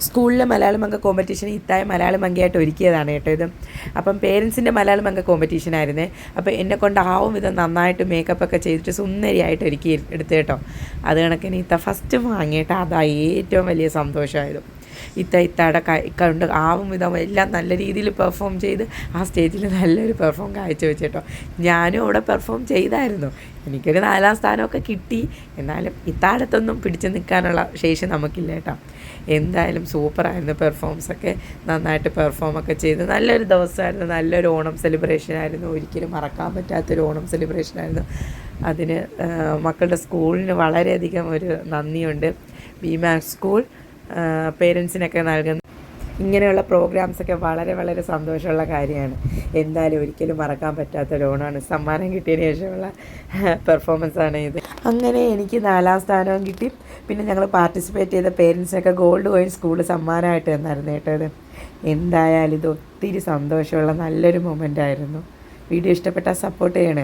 സ്കൂളിലെ മലയാളം അങ്ക കോമ്പറ്റീഷൻ ഇത്തായ മലയാളം അങ്കയായിട്ട് ഒരുക്കിയതാണ് കേട്ടോ ഇത്. അപ്പം പേരൻസിൻ്റെ മലയാളം അങ്ക കോമ്പറ്റീഷനായിരുന്നേ. അപ്പോൾ എന്നെ കൊണ്ടാവും വിധം നന്നായിട്ട് മേക്കപ്പൊക്കെ ചെയ്തിട്ട് സുന്ദരിയായിട്ട് ഒരുക്കി എടുത്ത് കേട്ടോ. അത് കണക്കിന് ഇത്ത ഫസ്റ്റ് വാങ്ങിയിട്ട് അതാ ഏറ്റവും വലിയ സന്തോഷമായത്. ഇത്തയുടെ കൊണ്ട് ആവും വിധം എല്ലാം നല്ല രീതിയിൽ പെർഫോം ചെയ്ത് ആ സ്റ്റേജിൽ നല്ലൊരു പെർഫോം കാഴ്ചവെച്ച് കേട്ടോ. ഞാനും അവിടെ പെർഫോം ചെയ്തായിരുന്നു. എനിക്കൊരു 4ാം സ്ഥാനമൊക്കെ കിട്ടി. എന്നാലും ഇത്താടത്തൊന്നും പിടിച്ച് നിൽക്കാനുള്ള ശേഷി നമുക്കില്ല കേട്ടോ. എന്തായാലും സൂപ്പറായിരുന്നു. പെർഫോമൻസൊക്കെ നന്നായിട്ട് പെർഫോമൊക്കെ ചെയ്ത് നല്ലൊരു ദിവസമായിരുന്നു. നല്ലൊരു ഓണം സെലിബ്രേഷനായിരുന്നു. ഒരിക്കലും മറക്കാൻ പറ്റാത്തൊരു ഓണം സെലിബ്രേഷനായിരുന്നു. അതിന് മക്കളുടെ സ്കൂളിന് വളരെയധികം ഒരു നന്ദിയുണ്ട്. ബി-മാക്സ് സ്കൂൾ പേരൻസിനൊക്കെ നൽകുന്ന ഇങ്ങനെയുള്ള പ്രോഗ്രാംസൊക്കെ വളരെ വളരെ സന്തോഷമുള്ള കാര്യമാണ്. എന്തായാലും ഒരിക്കലും മറക്കാൻ പറ്റാത്തൊരു ഓണമാണ്. സമ്മാനം കിട്ടിയതിന് ശേഷമുള്ള പെർഫോമൻസാണ് ഇത്. അങ്ങനെ എനിക്ക് 4ാം സ്ഥാനവും കിട്ടി. പിന്നെ ഞങ്ങൾ പാർട്ടിസിപ്പേറ്റ് ചെയ്ത പേരൻസിനൊക്കെ ഗോൾഡ് കോയിൻ സ്കൂൾ സമ്മാനമായിട്ട് തന്നായിരുന്നു കേട്ടോ ഇത്. എന്തായാലും ഇത് ഒത്തിരി സന്തോഷമുള്ള നല്ലൊരു മൊമെൻ്റ് ആയിരുന്നു. വീഡിയോ ഇഷ്ടപ്പെട്ടാൽ സപ്പോർട്ട് ചെയ്യണേ.